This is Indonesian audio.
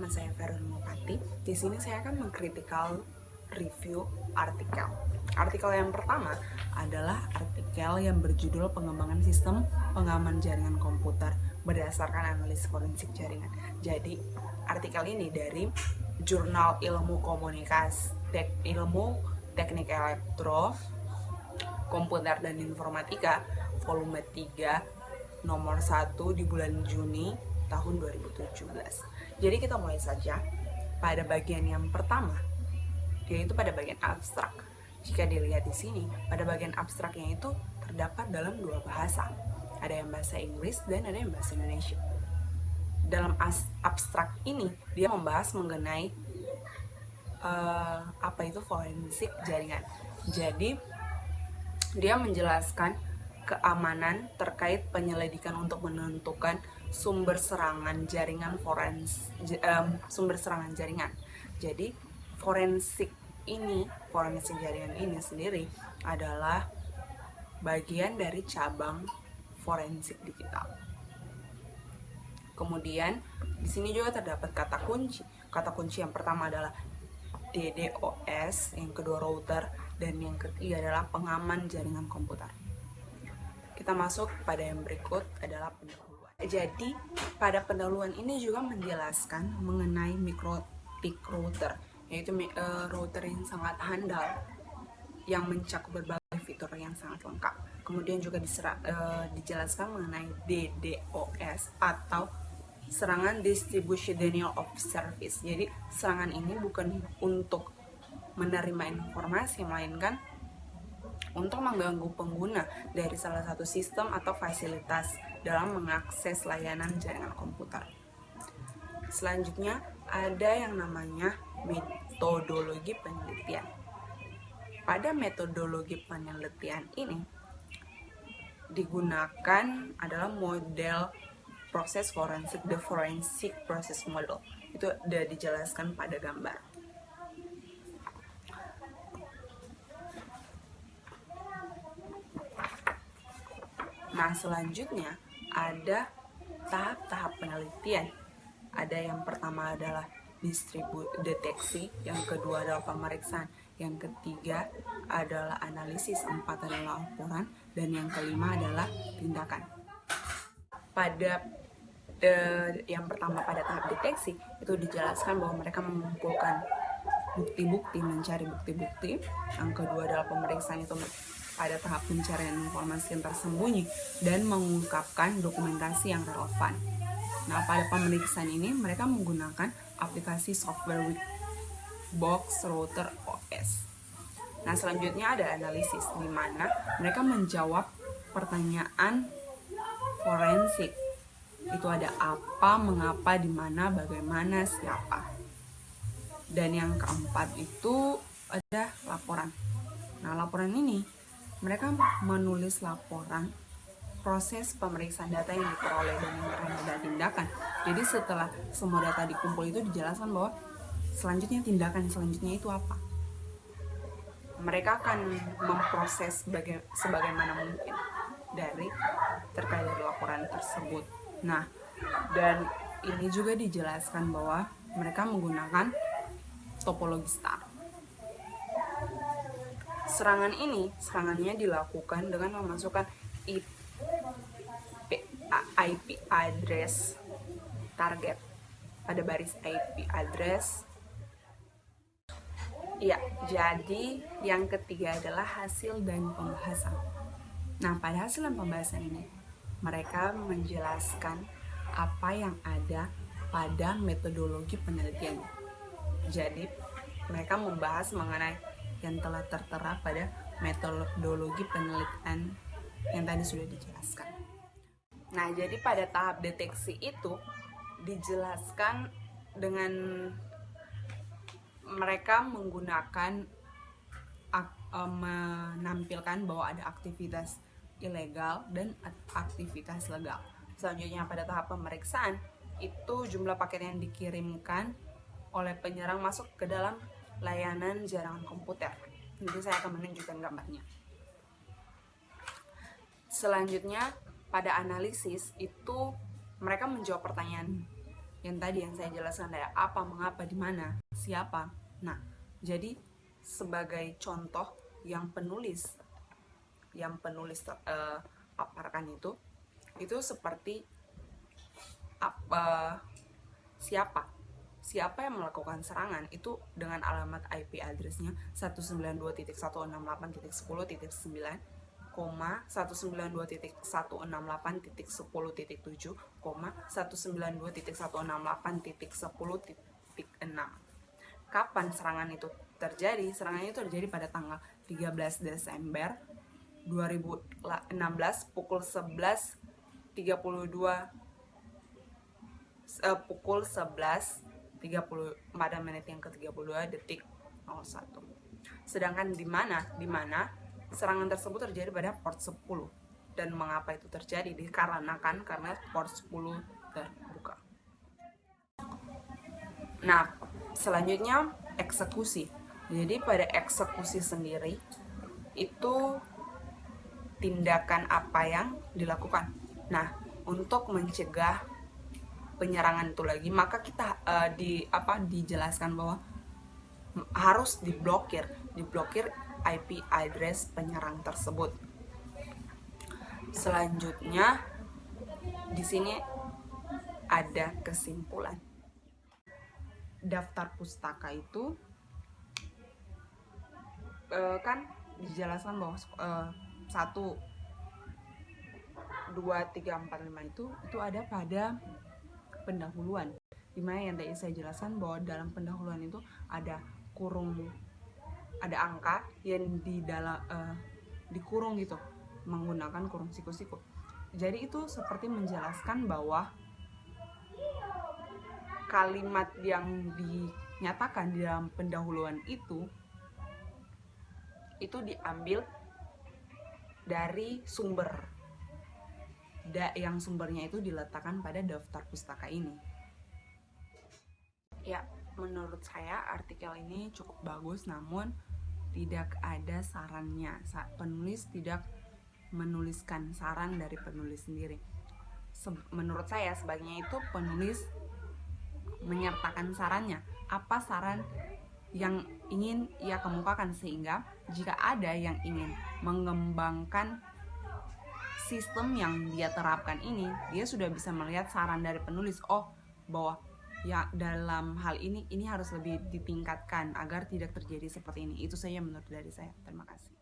nama saya Verun Mupati. Di sini saya akan mengkritikal review artikel. Artikel yang pertama adalah artikel yang berjudul Pengembangan Sistem Pengaman Jaringan Komputer berdasarkan analisis forensik jaringan. Jadi, artikel ini dari Jurnal Ilmu Komunikasi, Ilmu Teknik Elektro, Komputer dan Informatika, volume 3, nomor 1 di bulan Juni tahun 2017. Jadi kita mulai saja pada bagian yang pertama, yaitu pada bagian abstrak. Jika dilihat di sini, pada bagian abstraknya itu terdapat dalam dua bahasa. Ada yang bahasa Inggris dan ada yang bahasa Indonesia. Dalam abstrak ini, dia membahas mengenai apa itu forensik jaringan. Jadi, dia menjelaskan keamanan terkait penyelidikan untuk menentukan sumber serangan jaringan jaringan. Jadi forensik jaringan ini sendiri adalah bagian dari cabang forensik digital. Kemudian di sini juga terdapat kata kunci. Kata kunci yang pertama adalah DDoS, yang kedua router, dan yang ketiga adalah pengaman jaringan komputer. Kita masuk pada yang berikut adalah pendahuluan. Jadi pada pendahuluan ini juga menjelaskan mengenai microtik router, yaitu router yang sangat handal yang mencakup berbagai fitur yang sangat lengkap. Kemudian juga dijelaskan mengenai DDoS atau serangan distribution denial of service. Jadi serangan ini bukan untuk menerima informasi, melainkan untuk mengganggu pengguna dari salah satu sistem atau fasilitas dalam mengakses layanan jaringan komputer. Selanjutnya ada yang namanya metodologi penelitian. Pada metodologi penelitian ini digunakan adalah model proses forensik, the forensic process model. Itu sudah dijelaskan pada gambar. Nah, selanjutnya ada tahap-tahap penelitian. Ada yang pertama adalah deteksi, yang kedua adalah pemeriksaan, yang ketiga adalah analisis, empat adalah laporan, dan yang kelima adalah tindakan. Pada yang pertama pada tahap deteksi itu dijelaskan bahwa mereka mengumpulkan bukti-bukti, mencari bukti-bukti. Yang kedua adalah pemeriksaan, itu pada tahap pencarian informasi yang tersembunyi dan mengungkapkan dokumentasi yang relevan. Nah, pada pemeriksaan ini mereka menggunakan aplikasi software with box router OS. Nah, selanjutnya ada analisis, di mana mereka menjawab pertanyaan forensik. Itu ada apa, mengapa, di mana, bagaimana, siapa. Dan yang keempat itu ada laporan. Nah, laporan ini mereka menulis laporan proses pemeriksaan data yang diperoleh dan yang ada tindakan. Jadi setelah semua data dikumpul itu dijelaskan bahwa selanjutnya tindakan selanjutnya itu apa. Mereka akan memproses sebagaimana mungkin terkait dari laporan tersebut. Nah, dan ini juga dijelaskan bahwa mereka menggunakan topologi star. Serangannya dilakukan dengan memasukkan IP address target pada baris IP address. Ya, jadi yang ketiga adalah hasil dan pembahasan. Nah, pada hasil dan pembahasan ini mereka menjelaskan apa yang ada pada metodologi penelitian. Jadi mereka membahas mengenai yang telah tertera pada metodologi penelitian yang tadi sudah dijelaskan. Nah, jadi pada tahap deteksi itu dijelaskan dengan mereka menggunakan menampilkan bahwa ada aktivitas ilegal dan aktivitas legal. Selanjutnya pada tahap pemeriksaan itu jumlah paket yang dikirimkan oleh penyerang masuk ke dalam layanan jaringan komputer. Nanti saya akan menunjukkan gambarnya. Selanjutnya pada analisis itu mereka menjawab pertanyaan yang tadi yang saya jelaskan, ada apa, mengapa, di mana, siapa. Nah, jadi sebagai contoh yang penulis paparkan itu seperti apa, siapa yang melakukan serangan itu dengan alamat IP addressnya 192.168.10.9, 192.168.10.7, 192.168.10.6. Kapan serangan itu terjadi? Serangan itu terjadi pada tanggal 13 Desember 2016 pukul 11.30 pada menit yang ke-32 detik 01. Sedangkan di mana serangan tersebut terjadi pada port 10. Dan mengapa itu terjadi? Karena port 10 terbuka. Nah, selanjutnya eksekusi. Jadi pada eksekusi sendiri itu tindakan apa yang dilakukan. Nah, untuk mencegah penyerangan itu lagi, maka kita dijelaskan bahwa harus diblokir IP address penyerang tersebut. Selanjutnya di sini ada kesimpulan. Daftar pustaka itu kan dijelaskan bahwa 1, 2, 3, 4, 5 itu ada pada pendahuluan, dimana yang tadi saya jelaskan bahwa dalam pendahuluan itu ada angka yang dikurung gitu, menggunakan kurung siku-siku. Jadi itu seperti menjelaskan bahwa kalimat yang dinyatakan di dalam pendahuluan itu diambil dari sumber, yang sumbernya itu diletakkan pada daftar pustaka ini. Ya, menurut saya artikel ini cukup bagus, namun tidak ada sarannya. Penulis tidak menuliskan saran dari penulis sendiri. Menurut saya sebaiknya itu penulis menyertakan sarannya. Apa saran yang ingin ia kemukakan, sehingga jika ada yang ingin mengembangkan sistem yang dia terapkan ini, dia sudah bisa melihat saran dari penulis, bahwa ya dalam hal ini harus lebih ditingkatkan agar tidak terjadi seperti ini. Itu saja menurut dari saya. Terima kasih.